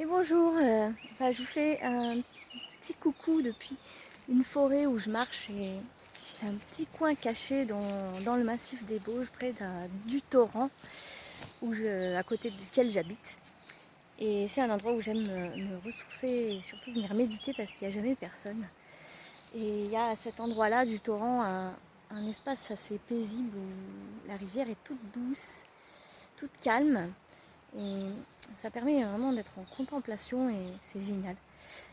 Et bonjour, je vous fais un petit coucou depuis une forêt où je marche et c'est un petit coin caché dans le massif des Bauges près du torrent à côté duquel j'habite. Et c'est un endroit où j'aime me ressourcer et surtout venir méditer parce qu'il n'y a jamais personne. Et il y a à cet endroit-là du torrent un espace assez paisible où la rivière est toute douce, toute calme. Et ça permet vraiment d'être en contemplation et c'est génial.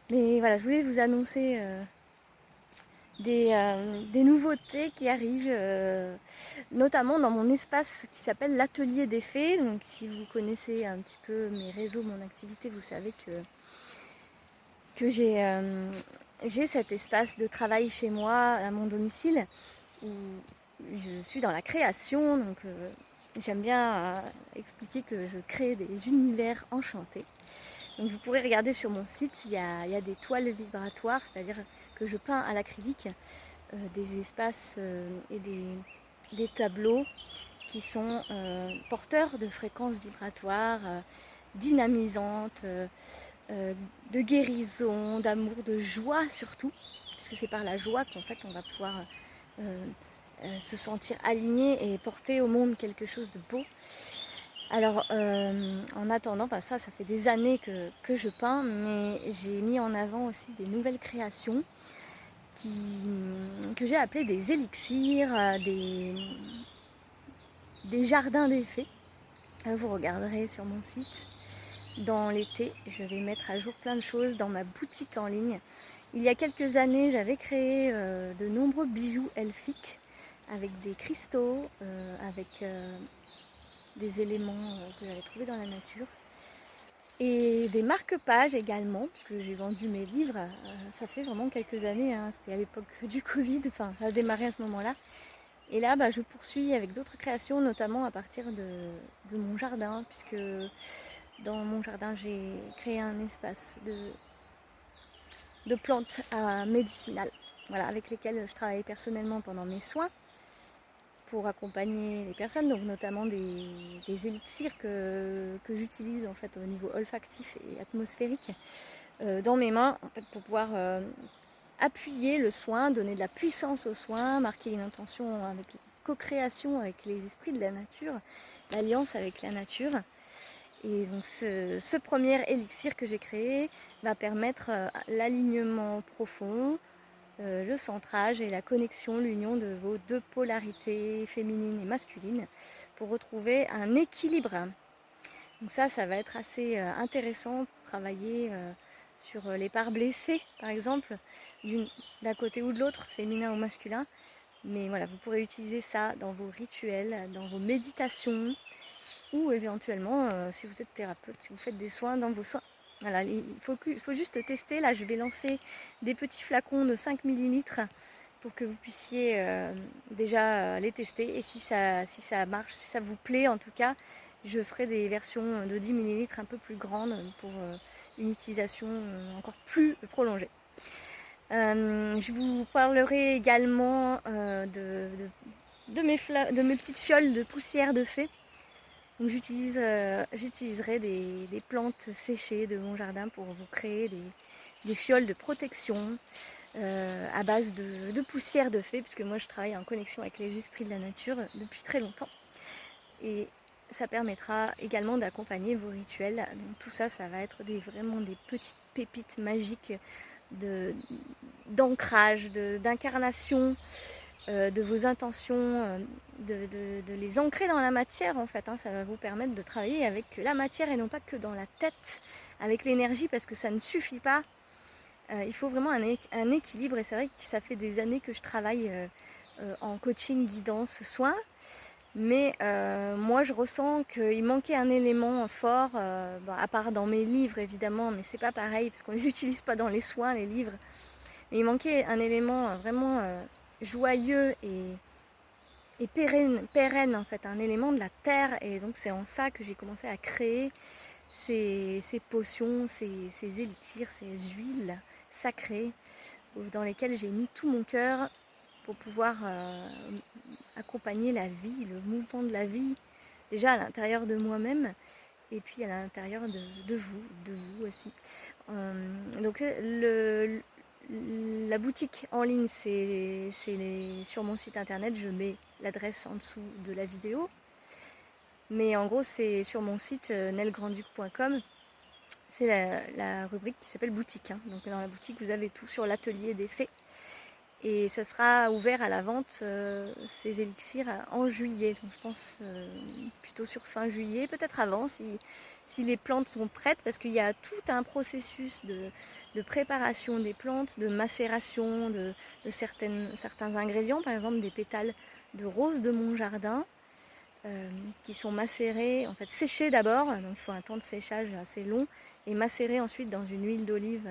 Mais voilà, je voulais vous annoncer des nouveautés qui arrivent, notamment dans mon espace qui s'appelle l'Atelier des Fées. Donc si vous connaissez un petit peu mes réseaux, mon activité, vous savez que j'ai cet espace de travail chez moi, à mon domicile, où je suis dans la création. Donc j'aime bien expliquer que je crée des univers enchantés. Donc vous pourrez regarder sur mon site, il y a des toiles vibratoires, c'est-à-dire que je peins à l'acrylique des espaces et des tableaux qui sont porteurs de fréquences vibratoires, dynamisantes, de guérison, d'amour, de joie surtout, puisque c'est par la joie qu'en fait on va pouvoir euh, se sentir aligné et porter au monde quelque chose de beau. Alors, en attendant, ça fait des années que je peins, mais j'ai mis en avant aussi des nouvelles créations que j'ai appelées des élixirs, des jardins des fées. Vous regarderez sur mon site. Dans l'été, je vais mettre à jour plein de choses dans ma boutique en ligne. Il y a quelques années, j'avais créé de nombreux bijoux elfiques avec des cristaux, avec des éléments que j'avais trouvés dans la nature. Et des marque-pages également, puisque j'ai vendu mes livres, ça fait vraiment quelques années, hein, c'était à l'époque du Covid, enfin ça a démarré à ce moment-là. Et là, je poursuis avec d'autres créations, notamment à partir de mon jardin, puisque dans mon jardin, j'ai créé un espace de plantes médicinales, voilà, avec lesquelles je travaille personnellement pendant mes soins pour accompagner les personnes, donc notamment des élixirs que j'utilise en fait au niveau olfactif et atmosphérique dans mes mains en fait, pour pouvoir appuyer le soin, donner de la puissance au soin, marquer une intention avec la co-création avec les esprits de la nature, l'alliance avec la nature. Et donc ce premier élixir que j'ai créé va permettre l'alignement profond, le centrage et la connexion, l'union de vos deux polarités féminines et masculines pour retrouver un équilibre. Donc ça va être assez intéressant pour travailler sur les parts blessées, par exemple, d'un côté ou de l'autre, féminin ou masculin. Mais voilà, vous pourrez utiliser ça dans vos rituels, dans vos méditations, ou éventuellement, si vous êtes thérapeute, si vous faites des soins, dans vos soins. Voilà, il faut juste tester. Là, je vais lancer des petits flacons de 5 millilitres pour que vous puissiez déjà les tester. Et si ça marche, si ça vous plaît en tout cas, je ferai des versions de 10 millilitres un peu plus grandes pour une utilisation encore plus prolongée. Je vous parlerai également de mes petites fioles de poussière de fée. Donc j'utiliserai des plantes séchées de mon jardin pour vous créer des fioles de protection à base de poussière de fée, puisque moi je travaille en connexion avec les esprits de la nature depuis très longtemps. Et ça permettra également d'accompagner vos rituels. Donc tout ça, ça va être vraiment des petites pépites magiques d'ancrage, d'incarnation de vos intentions, de les ancrer dans la matière en fait. Hein. Ça va vous permettre de travailler avec la matière et non pas que dans la tête, avec l'énergie, parce que ça ne suffit pas. Il faut vraiment un équilibre et c'est vrai que ça fait des années que je travaille en coaching, guidance, soins. Mais moi je ressens qu'il manquait un élément fort, à part dans mes livres évidemment, mais c'est pas pareil parce qu'on les utilise pas dans les soins, les livres. Mais il manquait un élément vraiment joyeux et pérenne en fait, un élément de la terre. Et donc c'est en ça que j'ai commencé à créer ces potions, ces élixirs, ces huiles sacrées dans lesquelles j'ai mis tout mon cœur pour pouvoir accompagner la vie, le mouvement de la vie, déjà à l'intérieur de moi-même et puis à l'intérieur de vous aussi. Donc la boutique en ligne, c'est sur mon site internet, je mets l'adresse en dessous de la vidéo. Mais en gros, c'est sur mon site nelgranduc.com, c'est la rubrique qui s'appelle boutique. Donc dans la boutique, vous avez tout sur l'atelier des fées. Et ça sera ouvert à la vente, ces élixirs, en juillet. Donc je pense plutôt sur fin juillet, peut-être avant, si les plantes sont prêtes, parce qu'il y a tout un processus de préparation des plantes, de macération de certains ingrédients, par exemple des pétales de rose de mon jardin, qui sont macérés, en fait séchés d'abord, donc il faut un temps de séchage assez long, et macérés ensuite dans une huile d'olive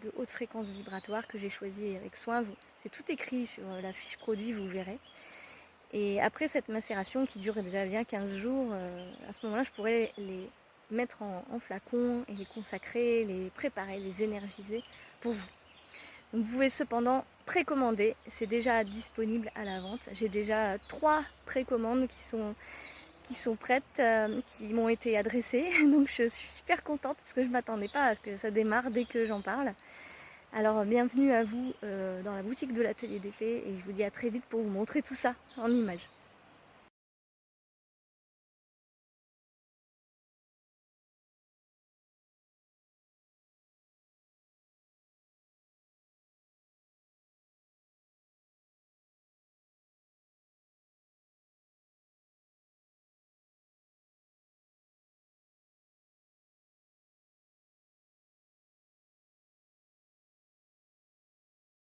de haute fréquence vibratoire que j'ai choisie avec soin. C'est tout écrit sur la fiche produit, vous verrez. Et après cette macération qui dure déjà bien 15 jours, à ce moment-là, je pourrais les mettre en flacon et les consacrer, les préparer, les énergiser pour vous. Donc vous pouvez cependant précommander, c'est déjà disponible à la vente. J'ai déjà 3 précommandes qui sont prêtes, qui m'ont été adressées. Donc je suis super contente parce que je ne m'attendais pas à ce que ça démarre dès que j'en parle. Alors bienvenue à vous dans la boutique de l'Atelier des Fées, et je vous dis à très vite pour vous montrer tout ça en images.